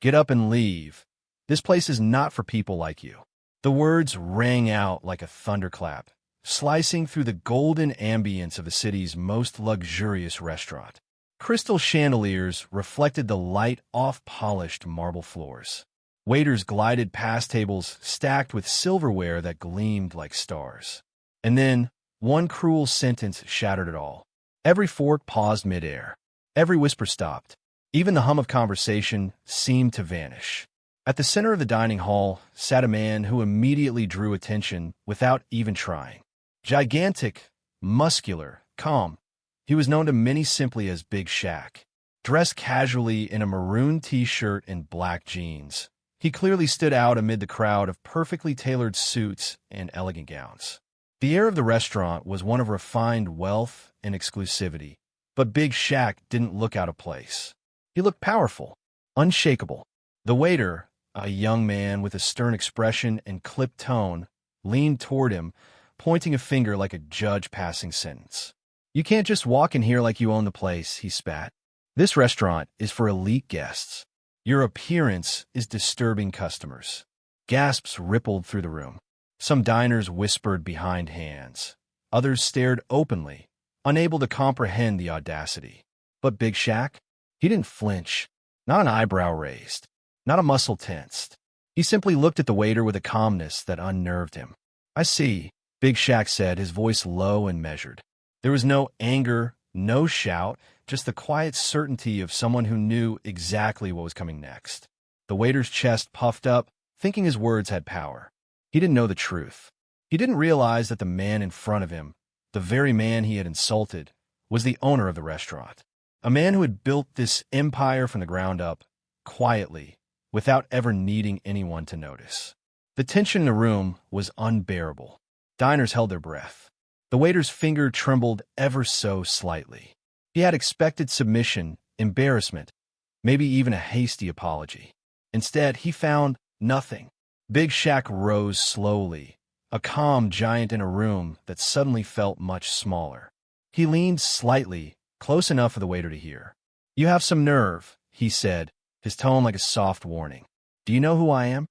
Get up and leave. This place is not for people like you." The words rang out like a thunderclap, slicing through the golden ambience of the city's most luxurious restaurant. Crystal chandeliers reflected the light off polished marble floors. Waiters glided past tables stacked with silverware that gleamed like stars. And then, one cruel sentence shattered it all. Every fork paused midair. Every whisper stopped. Even the hum of conversation seemed to vanish. At the center of the dining hall sat a man who immediately drew attention without even trying. Gigantic, muscular, calm, he was known to many simply as Big Shaq. Dressed casually in a maroon t-shirt and black jeans, he clearly stood out amid the crowd of perfectly tailored suits and elegant gowns. The air of the restaurant was one of refined wealth and exclusivity, but Big Shaq didn't look out of place. He looked powerful, unshakable. The waiter, a young man with a stern expression and clipped tone, leaned toward him, pointing a finger like a judge passing sentence. "You can't just walk in here like you own the place," he spat. "This restaurant is for elite guests. Your appearance is disturbing customers." Gasps rippled through the room. Some diners whispered behind hands. Others stared openly, unable to comprehend the audacity. But Big Shaq? He didn't flinch. Not an eyebrow raised. Not a muscle tensed. He simply looked at the waiter with a calmness that unnerved him. "I see," Big Shaq said, his voice low and measured. There was no anger, no shout, just the quiet certainty of someone who knew exactly what was coming next. The waiter's chest puffed up, thinking his words had power. He didn't know the truth. He didn't realize that the man in front of him, the very man he had insulted, was the owner of the restaurant. A man who had built this empire from the ground up, quietly, without ever needing anyone to notice. The tension in the room was unbearable. Diners held their breath. The waiter's finger trembled ever so slightly. He had expected submission, embarrassment, maybe even a hasty apology. Instead, he found nothing. Big Shaq rose slowly, a calm giant in a room that suddenly felt much smaller. He leaned slightly, close enough for the waiter to hear. "You have some nerve," he said, his tone like a soft warning. "Do you know who I am?"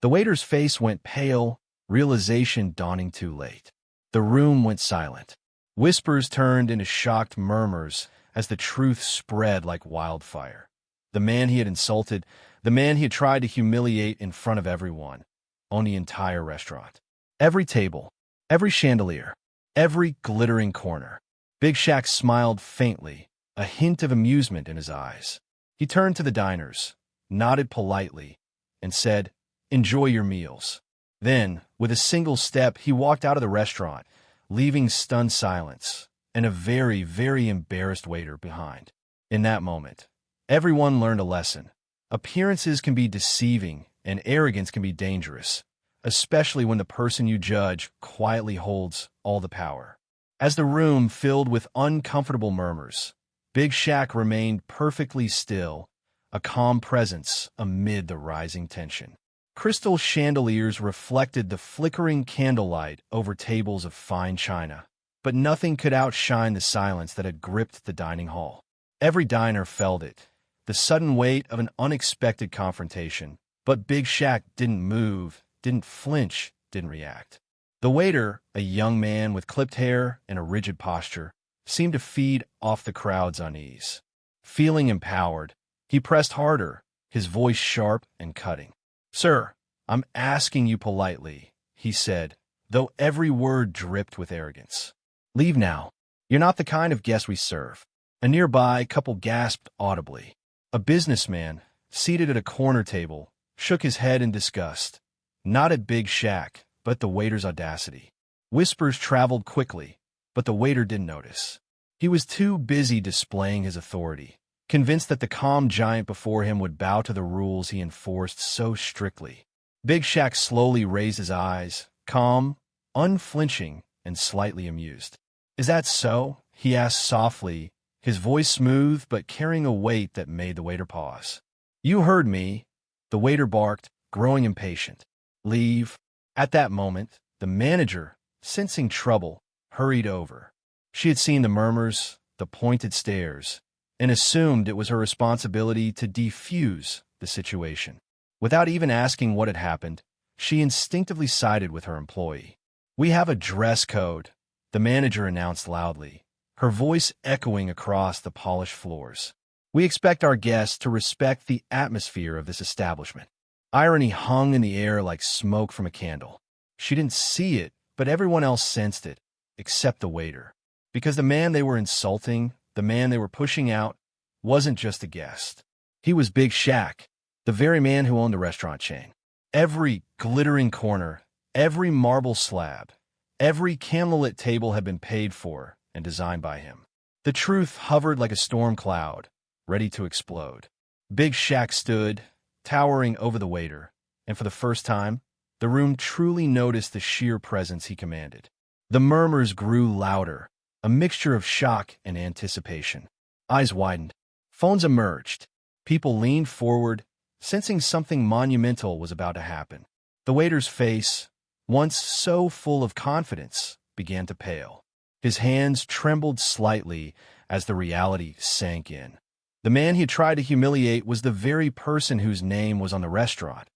The waiter's face went pale, realization dawning too late. The room went silent. Whispers turned into shocked murmurs as the truth spread like wildfire. The man he had insulted, the man he had tried to humiliate in front of everyone, owned the entire restaurant. Every table, every chandelier, every glittering corner. Big Shaq smiled faintly, a hint of amusement in his eyes. He turned to the diners, nodded politely, and said, "Enjoy your meals." Then, with a single step, he walked out of the restaurant, leaving stunned silence and a very, very embarrassed waiter behind. In that moment, everyone learned a lesson. Appearances can be deceiving and arrogance can be dangerous, especially when the person you judge quietly holds all the power. As the room filled with uncomfortable murmurs, Big Shaq remained perfectly still, a calm presence amid the rising tension. Crystal chandeliers reflected the flickering candlelight over tables of fine china, but nothing could outshine the silence that had gripped the dining hall. Every diner felt it, the sudden weight of an unexpected confrontation, but Big Shaq didn't move, didn't flinch, didn't react. The waiter, a young man with clipped hair and a rigid posture, seemed to feed off the crowd's unease. Feeling empowered, he pressed harder, his voice sharp and cutting. "Sir, I'm asking you politely," he said, though every word dripped with arrogance. "Leave now. You're not the kind of guest we serve." A nearby couple gasped audibly. A businessman, seated at a corner table, shook his head in disgust, not at Big Shaq, but the waiter's audacity. Whispers traveled quickly, but the waiter didn't notice. He was too busy displaying his authority, convinced that the calm giant before him would bow to the rules he enforced so strictly. Big Shaq slowly raised his eyes, calm, unflinching, and slightly amused. "Is that so?" he asked softly, his voice smooth but carrying a weight that made the waiter pause. "You heard me," the waiter barked, growing impatient. "Leave." At that moment, the manager, sensing trouble, hurried over. She had seen the murmurs, the pointed stares, and assumed it was her responsibility to defuse the situation. Without even asking what had happened, she instinctively sided with her employee. "We have a dress code," the manager announced loudly, her voice echoing across the polished floors. "We expect our guests to respect the atmosphere of this establishment." Irony hung in the air like smoke from a candle. She didn't see it, but everyone else sensed it, except the waiter. Because the man they were insulting, the man they were pushing out, wasn't just a guest. He was Big Shaq, the very man who owned the restaurant chain. Every glittering corner, every marble slab, every candlelit table had been paid for and designed by him. The truth hovered like a storm cloud, ready to explode. Big Shaq stood, towering over the waiter, and for the first time, the room truly noticed the sheer presence he commanded. The murmurs grew louder, a mixture of shock and anticipation. Eyes widened. Phones emerged. People leaned forward, sensing something monumental was about to happen. The waiter's face, once so full of confidence, began to pale. His hands trembled slightly as the reality sank in. The man he had tried to humiliate was the very person whose name was on the restaurant,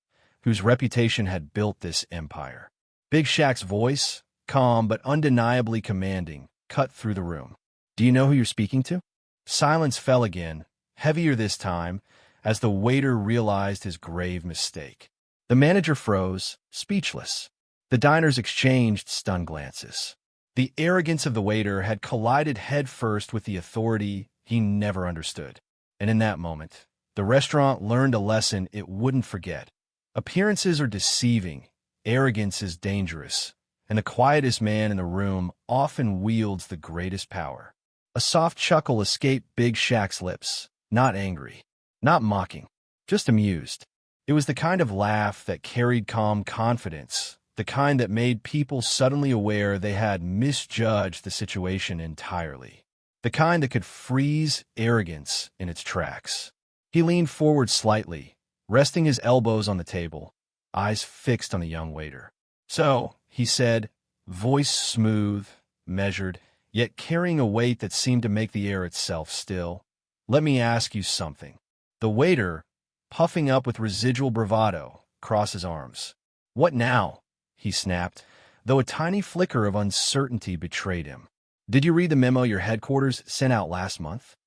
whose reputation had built this empire. Big Shaq's voice, calm but undeniably commanding, cut through the room. "Do you know who you're speaking to?" Silence fell again, heavier this time, as the waiter realized his grave mistake. The manager froze, speechless. The diners exchanged stunned glances. The arrogance of the waiter had collided headfirst with the authority he never understood. And in that moment, the restaurant learned a lesson it wouldn't forget. Appearances are deceiving, arrogance is dangerous, and the quietest man in the room often wields the greatest power. A soft chuckle escaped Big Shaq's lips, not angry, not mocking, just amused. It was the kind of laugh that carried calm confidence, the kind that made people suddenly aware they had misjudged the situation entirely. The kind that could freeze arrogance in its tracks. He leaned forward slightly, resting his elbows on the table, eyes fixed on the young waiter. "So," he said, voice smooth, measured, yet carrying a weight that seemed to make the air itself still, "let me ask you something." The waiter, puffing up with residual bravado, crossed his arms. "What now?" he snapped, though a tiny flicker of uncertainty betrayed him. "Did you read the memo your headquarters sent out last month?"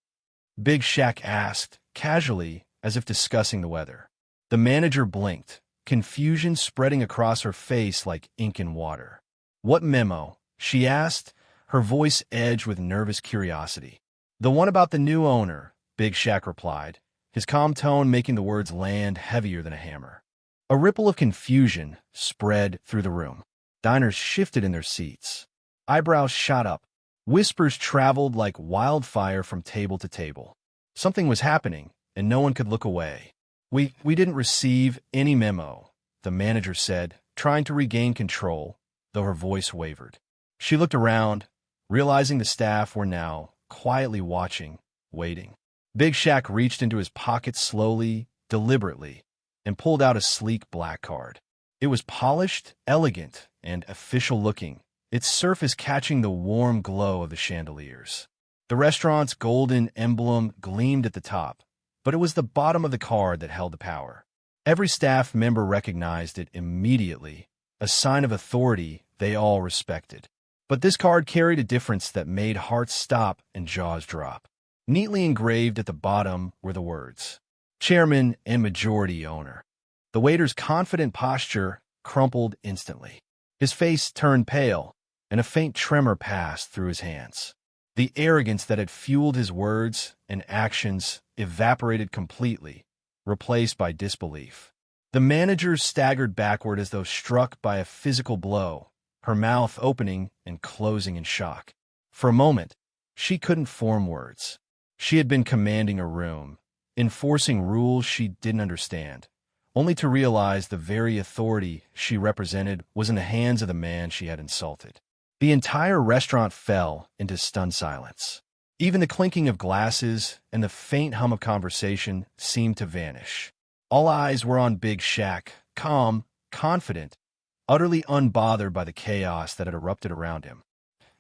Big Shaq asked, casually, as if discussing the weather. The manager blinked, confusion spreading across her face like ink in water. "What memo?" she asked, her voice edged with nervous curiosity. "The one about the new owner," Big Shaq replied, his calm tone making the words land heavier than a hammer. A ripple of confusion spread through the room. Diners shifted in their seats. Eyebrows shot up. Whispers traveled like wildfire from table to table. Something was happening, and no one could look away. We didn't receive any memo," the manager said, trying to regain control, though her voice wavered. She looked around, realizing the staff were now quietly watching, waiting. Big Shaq reached into his pocket slowly, deliberately, and pulled out a sleek black card. It was polished, elegant, and official-looking, its surface catching the warm glow of the chandeliers. The restaurant's golden emblem gleamed at the top, but it was the bottom of the card that held the power. Every staff member recognized it immediately, a sign of authority they all respected. But this card carried a difference that made hearts stop and jaws drop. Neatly engraved at the bottom were the words, "Chairman and Majority Owner." The waiter's confident posture crumpled instantly. His face turned pale, and a faint tremor passed through his hands. The arrogance that had fueled his words and actions evaporated completely, replaced by disbelief. The manager staggered backward as though struck by a physical blow, her mouth opening and closing in shock. For a moment, she couldn't form words. She had been commanding a room, enforcing rules she didn't understand, only to realize the very authority she represented was in the hands of the man she had insulted. The entire restaurant fell into stunned silence. Even the clinking of glasses and the faint hum of conversation seemed to vanish. All eyes were on Big Shaq, calm, confident, utterly unbothered by the chaos that had erupted around him.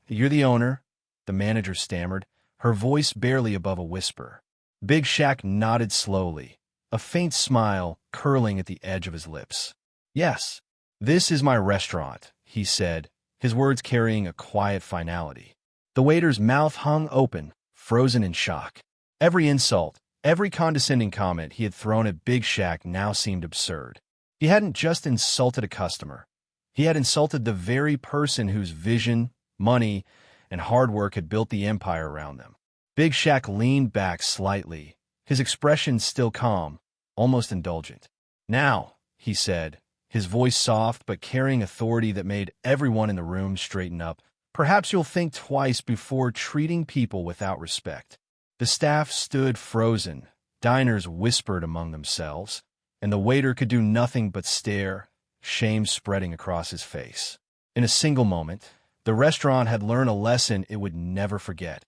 "You're the owner," the manager stammered, her voice barely above a whisper. Big Shaq nodded slowly, a faint smile curling at the edge of his lips. "Yes, this is my restaurant," he said, his words carrying a quiet finality. The waiter's mouth hung open, frozen in shock. Every insult, every condescending comment he had thrown at Big Shaq now seemed absurd. He hadn't just insulted a customer. He had insulted the very person whose vision, money, and hard work had built the empire around them. Big Shaq leaned back slightly, his expression still calm, almost indulgent. "Now," he said, his voice soft but carrying authority that made everyone in the room straighten up, "perhaps you'll think twice before treating people without respect." The staff stood frozen, diners whispered among themselves, and the waiter could do nothing but stare, shame spreading across his face. In a single moment, the restaurant had learned a lesson it would never forget.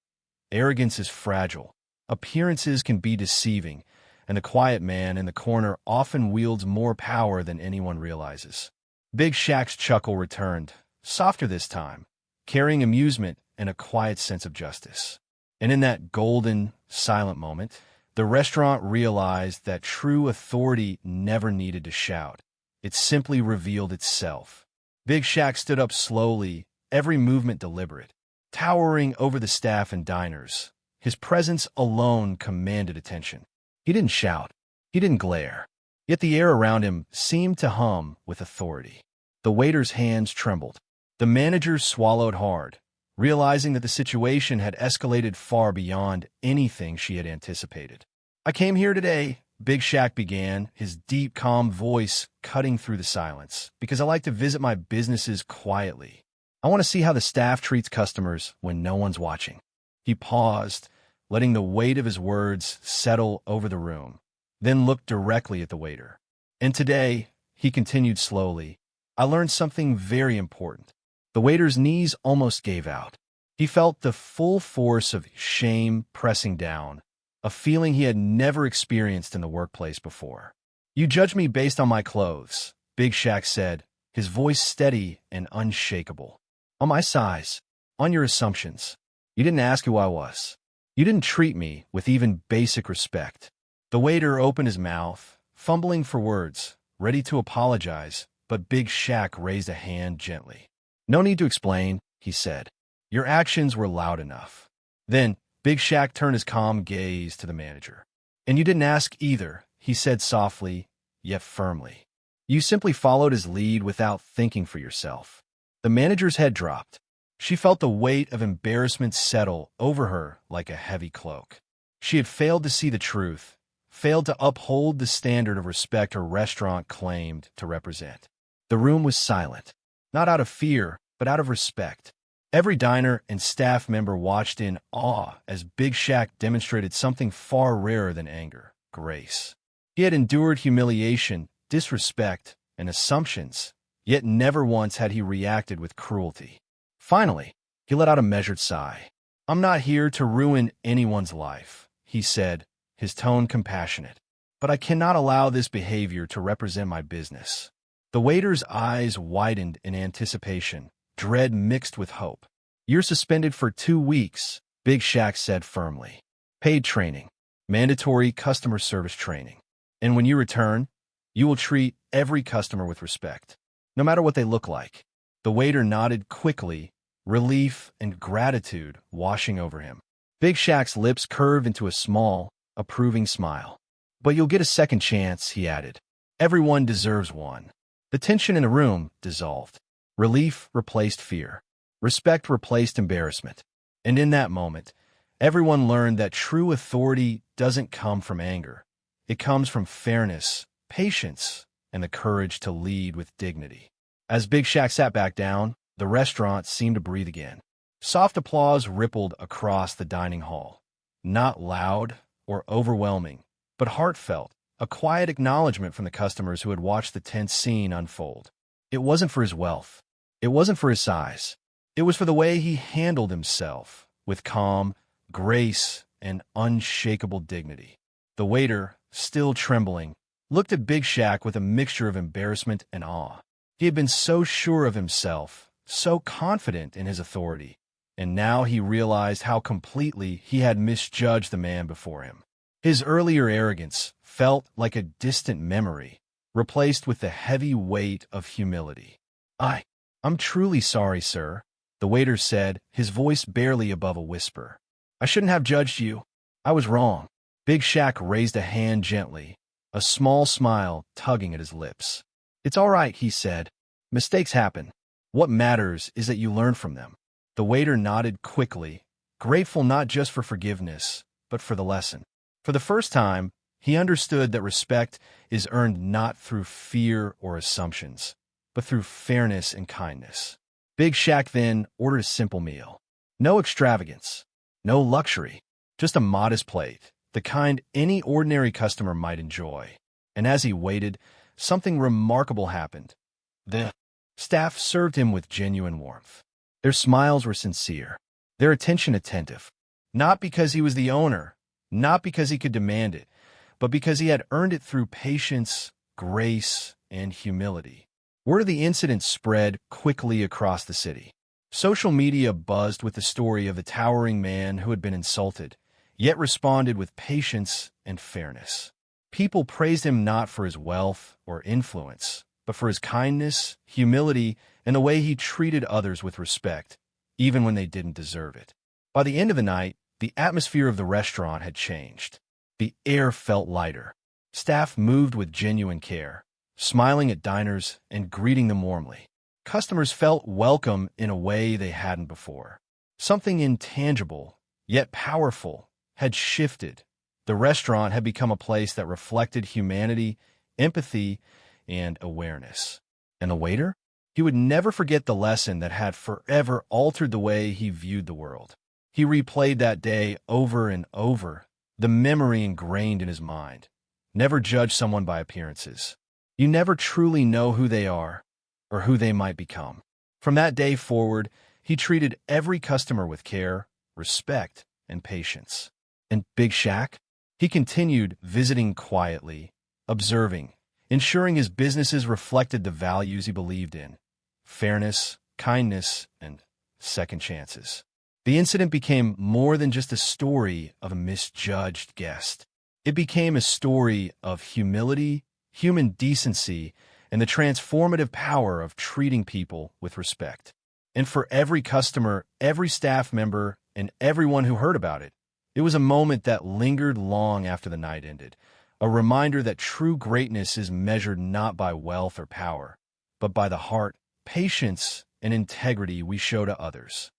Arrogance is fragile, appearances can be deceiving, and the quiet man in the corner often wields more power than anyone realizes. Big Shaq's chuckle returned, softer this time, carrying amusement and a quiet sense of justice. And in that golden, silent moment, the restaurant realized that true authority never needed to shout. It simply revealed itself. Big Shaq stood up slowly, every movement deliberate, towering over the staff and diners. His presence alone commanded attention. He didn't shout. He didn't glare. Yet the air around him seemed to hum with authority. The waiter's hands trembled. The manager swallowed hard, realizing that the situation had escalated far beyond anything she had anticipated. "I came here today," Big Shaq began, his deep, calm voice cutting through the silence, "because I like to visit my businesses quietly. I want to see how the staff treats customers when no one's watching." He paused, letting the weight of his words settle over the room, then looked directly at the waiter. "And today," he continued slowly, "I learned something very important." The waiter's knees almost gave out. He felt the full force of shame pressing down, a feeling he had never experienced in the workplace before. "You judge me based on my clothes," Big Shaq said, his voice steady and unshakable. "On my size, on your assumptions. You didn't ask who I was. You didn't treat me with even basic respect." The waiter opened his mouth, fumbling for words, ready to apologize, but Big Shaq raised a hand gently. "No need to explain," he said. "Your actions were loud enough." Then, Big Shaq turned his calm gaze to the manager. "And you didn't ask either," he said softly, yet firmly. "You simply followed his lead without thinking for yourself." The manager's head dropped. She felt the weight of embarrassment settle over her like a heavy cloak. She had failed to see the truth, failed to uphold the standard of respect her restaurant claimed to represent. The room was silent, not out of fear, but out of respect. Every diner and staff member watched in awe as Big Shaq demonstrated something far rarer than anger: grace. He had endured humiliation, disrespect, and assumptions, yet never once had he reacted with cruelty. Finally, he let out a measured sigh. "I'm not here to ruin anyone's life," he said, his tone compassionate. "But I cannot allow this behavior to represent my business." The waiter's eyes widened in anticipation, dread mixed with hope. "You're suspended for 2 weeks," Big Shaq said firmly. "Paid training, mandatory customer service training. And when you return, you will treat every customer with respect, no matter what they look like." The waiter nodded quickly, relief and gratitude washing over him. Big Shaq's lips curved into a small, approving smile. "But you'll get a second chance," he added. "Everyone deserves one." The tension in the room dissolved. Relief replaced fear. Respect replaced embarrassment. And in that moment, everyone learned that true authority doesn't come from anger. It comes from fairness, patience, and the courage to lead with dignity. As Big Shaq sat back down, the restaurant seemed to breathe again. Soft applause rippled across the dining hall. Not loud or overwhelming, but heartfelt, a quiet acknowledgement from the customers who had watched the tense scene unfold. It wasn't for his wealth. It wasn't for his size. It was for the way he handled himself, with calm, grace, and unshakable dignity. The waiter, still trembling, looked at Big Shaq with a mixture of embarrassment and awe. He had been so sure of himself, so confident in his authority, and now he realized how completely he had misjudged the man before him. His earlier arrogance felt like a distant memory, replaced with the heavy weight of humility. I'm truly sorry, sir," the waiter said, his voice barely above a whisper. "I shouldn't have judged you. I was wrong." Big Shaq raised a hand gently, a small smile tugging at his lips. "It's all right," he said. "Mistakes happen. What matters is that you learn from them." The waiter nodded quickly, grateful not just for forgiveness, but for the lesson. For the first time, he understood that respect is earned not through fear or assumptions, but through fairness and kindness. Big Shaq then ordered a simple meal. No extravagance, no luxury, just a modest plate, the kind any ordinary customer might enjoy. And as he waited, something remarkable happened. The staff served him with genuine warmth. Their smiles were sincere, their attention attentive, not because he was the owner, not because he could demand it, but because he had earned it through patience, grace, and humility. Word of the incident spread quickly across the city. Social media buzzed with the story of the towering man who had been insulted, yet responded with patience and fairness. People praised him not for his wealth or influence, but for his kindness, humility, and the way he treated others with respect, even when they didn't deserve it. By the end of the night, the atmosphere of the restaurant had changed. The air felt lighter. Staff moved with genuine care, smiling at diners and greeting them warmly. Customers felt welcome in a way they hadn't before. Something intangible, yet powerful, had shifted. The restaurant had become a place that reflected humanity, empathy, and awareness. And the waiter? He would never forget the lesson that had forever altered the way he viewed the world. He replayed that day over and over, the memory ingrained in his mind. Never judge someone by appearances. You never truly know who they are or who they might become. From that day forward, he treated every customer with care, respect, and patience. And Big Shaq? He continued visiting quietly, observing, ensuring his businesses reflected the values he believed in: fairness, kindness, and second chances. The incident became more than just a story of a misjudged guest. It became a story of humility, human decency, and the transformative power of treating people with respect. And for every customer, every staff member, and everyone who heard about it, it was a moment that lingered long after the night ended, a reminder that true greatness is measured not by wealth or power, but by the heart, patience, and integrity we show to others.